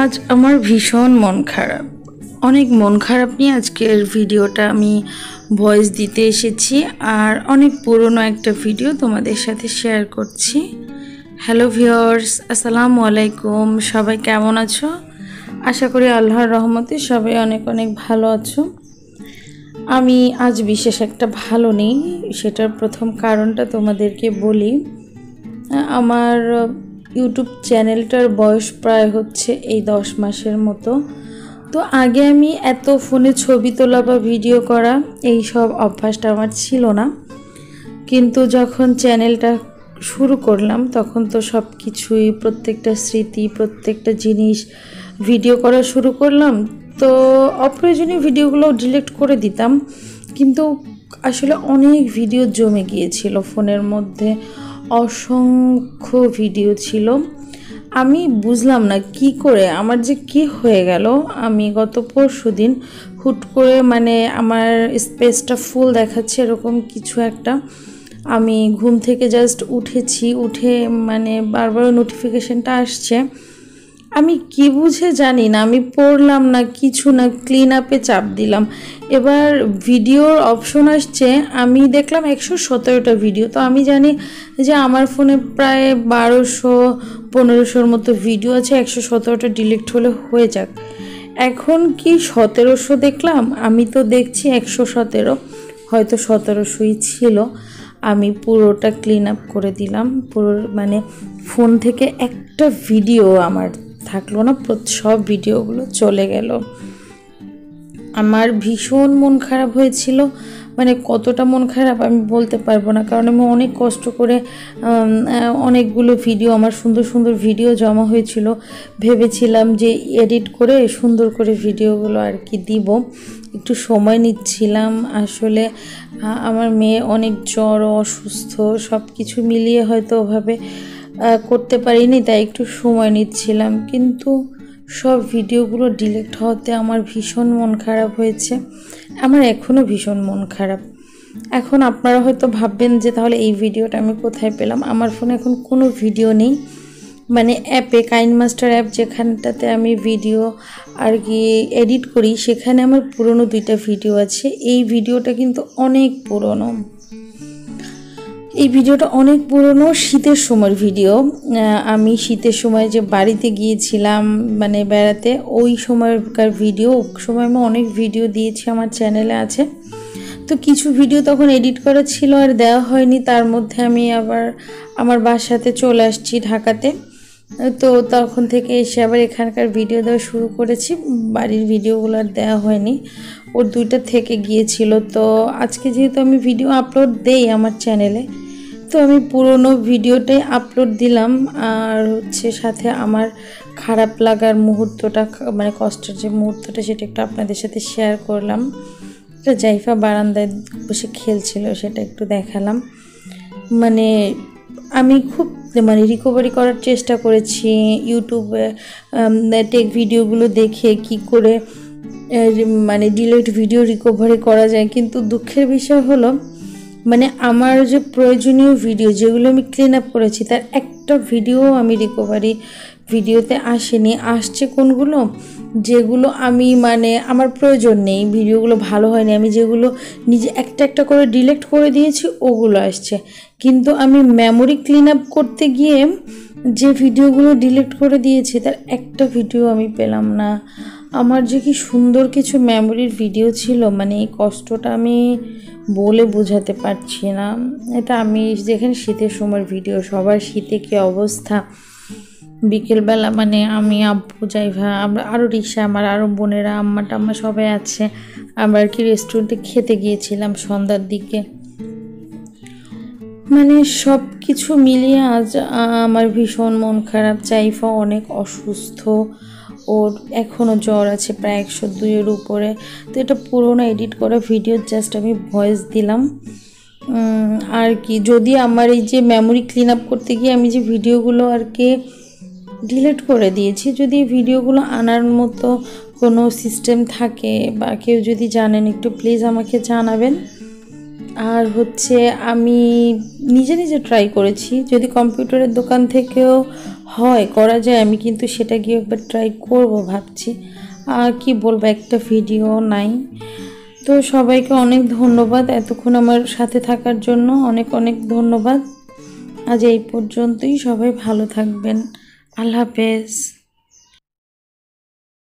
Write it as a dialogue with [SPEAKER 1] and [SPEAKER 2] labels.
[SPEAKER 1] আজ আমার ভীষণ মন খারাপ, অনেক মন খারাপ নিয়ে আজকের ভিডিওটা আমি ভয়েস দিতে এসেছি। আর অনেক পুরনো একটা ভিডিও তোমাদের সাথে শেয়ার করছি। হ্যালো ভিউয়ার্স, আসসালামু আলাইকুম। সবাই কেমন আছো? আশা করি আল্লাহর রহমতে সবাই অনেক অনেক ভালো আছো। আমি আজ বিশেষ একটা ভালো নেই, সেটার প্রথম কারণটা তোমাদেরকে বলি। আমার ইউটিউব চ্যানেলটার বয়স প্রায় হচ্ছে এই 10 মাসের মতো। তো আগে আমি এত ফোনে ছবি তোলা বা ভিডিও করা এই সব অভ্যাসটা আমার ছিল না, কিন্তু যখন চ্যানেলটা শুরু করলাম তখন তো সব কিছুই, প্রত্যেকটা স্মৃতি, প্রত্যেকটা জিনিস ভিডিও করা শুরু করলাম। তো অপ্রয়োজনীয় ভিডিওগুলো ডিলিট করে দিতাম, কিন্তু আসলে অনেক ভিডিও জমে গিয়েছিল ফোনের মধ্যে, অসংখ্য ভিডিও ছিল। আমি বুঝলাম না কি করে আমার যে কি হয়ে গেল। আমি গত পরশুদিন হুট করে আমার স্পেসটা ফুল দেখাচ্ছে এরকম কিছু একটা, আমি ঘুম থেকে জাস্ট উঠেছি, উঠে বারবার নোটিফিকেশনটা আসছে। আমি কি বুঝে জানি না, আমি পড়লাম না কিছু না, ক্লিন আপে চাপ দিলাম। এবার ভিডিওর অপশন আসছে, আমি দেখলাম 117টা ভিডিও। তো আমি জানি যে আমার ফোনে প্রায় 1200-1500-র মতো ভিডিও আছে, 117টা ডিলিট হলে হয়ে যাক। এখন কি 1700 দেখলাম? আমি তো দেখছি 117, হয়তো 1700ই ছিল। আমি পুরোটা ক্লিন আপ করে দিলাম, পুরো ফোন থেকে একটা ভিডিও আমার থাকলো না, সব ভিডিওগুলো চলে গেল। আমার ভীষণ মন খারাপ হয়েছিল, কতটা মন খারাপ আমি বলতে পারবো না, কারণ আমি অনেক কষ্ট করে অনেকগুলো ভিডিও, আমার সুন্দর সুন্দর ভিডিও জমা হয়েছিল। ভেবেছিলাম যে এডিট করে সুন্দর করে ভিডিওগুলো আর কি দিব, একটু সময় নিচ্ছিলাম। আসলে আমার মেয়ে অনেক জ্বর, অসুস্থ, সব কিছু মিলিয়ে হয়তো ওভাবে করতে পারিনি, তাই একটু সময় নিচ্ছিলাম। কিন্তু সব ভিডিওগুলো ডিলিট হওয়াতে আমার ভীষণ মন খারাপ হয়েছে। আমার এখনও ভীষণ মন খারাপ। এখন আপনারা হয়তো ভাববেন যে তাহলে এই ভিডিওটা আমি কোথায় পেলাম। আমার ফোনে এখন কোনো ভিডিও নেই, অ্যাপে কাইনমাস্টার অ্যাপ যেখানটাতে আমি ভিডিও আর কি এডিট করি, সেখানে আমার পুরনো 2টা ভিডিও আছে। এই ভিডিওটা কিন্তু অনেক পুরনো, এই ভিডিওটা অনেক পুরনো, শীতের সময়ের ভিডিও। আমি শীতের সময় যে বাড়িতে গিয়েছিলাম বেড়াতে, ওই সময়কার ভিডিও। সময় আমি অনেক ভিডিও দিয়েছি, আমার চ্যানেলে আছে। তো কিছু ভিডিও তখন এডিট করা ছিল আর দেওয়া হয়নি, তার মধ্যে আমি আবার আমার বাসাতে চলে আসছি ঢাকাতে। তো তখন থেকে এসে আবার এখানকার ভিডিও দেওয়া শুরু করেছি, বাড়ির ভিডিওগুলো আর দেওয়া হয়নি, ওর 2টা থেকে গিয়েছিল। তো আজকে যেহেতু আমি ভিডিও আপলোড দেই আমার চ্যানেলে, তো আমি পুরনো ভিডিওটাই আপলোড দিলাম। আর সাথে আমার খারাপ লাগার মুহূর্তটা, কষ্টের যে মুহূর্তটা, সেটা একটু আপনাদের সাথে শেয়ার করলাম। জাইফা বারান্দায় বসে খেলছিল, সেটা একটু দেখালাম। আমি খুব রিকভারি করার চেষ্টা করেছি ইউটিউবে টেক ভিডিওগুলো দেখে কি করে ডিলিট ভিডিও রিকভারি করা যায়। কিন্তু দুঃখের বিষয় হলো আমার যে প্রয়োজনীয় ভিডিও যেগুলো আমি ক্লিন আপ করেছি, তার একটা ভিডিও আমি রিকভারি ভিডিওতে আসেনি। আসছে কোনগুলো, যেগুলো আমি আমার প্রয়োজন নেই, ভিডিওগুলো ভালো হয়নি, আমি যেগুলো নিজে একটা একটা করে ডিলিট করে দিয়েছি ওগুলো আসছে। কিন্তু আমি মেমোরি ক্লিন আপ করতে গিয়ে যে ভিডিওগুলো ডিলিট করে দিয়েছি, তার একটা ভিডিও আমি পেলাম না। আমার যে কি সুন্দর কিছু মেমোরির ভিডিও ছিল, এই কষ্টটা আমি বলে বোঝাতে পারছি না। এটা আমি যেখানে শীতের সময়ের ভিডিও, সবার শীতে কী অবস্থা, বিকেলবেলা আমি, আব্বু, জাইভা, আমরা আরও রিক্সা, আমার আরও বোনেরা, আম্মা টাম্মা সবাই আছে, আমরা আর কি রেস্টুরেন্টে খেতে গিয়েছিলাম সন্ধ্যার দিকে। সব কিছু মিলিয়ে আজ আমার ভীষণ মন খারাপ। জাইফা অনেক অসুস্থ, ওর এখনও জ্বর আছে প্রায় 102-এর উপরে। তো এটা পুরোনো এডিট করা ভিডিও, জাস্ট আমি ভয়েস দিলাম আর কি। যদি আমার এই যে মেমোরি ক্লিন আপ করতে গিয়ে আমি যে ভিডিওগুলো আর কি ডিলিট করে দিয়েছি, যদি এই ভিডিওগুলো আনার মতো কোনো সিস্টেম থাকে বা কেউ যদি জানেন, একটু প্লিজ আমাকে জানাবেন। আর আমি নিজে নিজে ট্রাই করেছি, যদি কম্পিউটারের দোকান থেকেও হয় করা যায়, আমি কিন্তু সেটা গিয়ে একবার ট্রাই করব ভাবছি। আর কি বলবো, একটা ভিডিও নাই। তো সবাইকে অনেক ধন্যবাদ এতক্ষণ আমার সাথে থাকার জন্য, অনেক অনেক ধন্যবাদ। আজ এই পর্যন্তই, সবাই ভালো থাকবেন। আল্লাহ হাফেজ।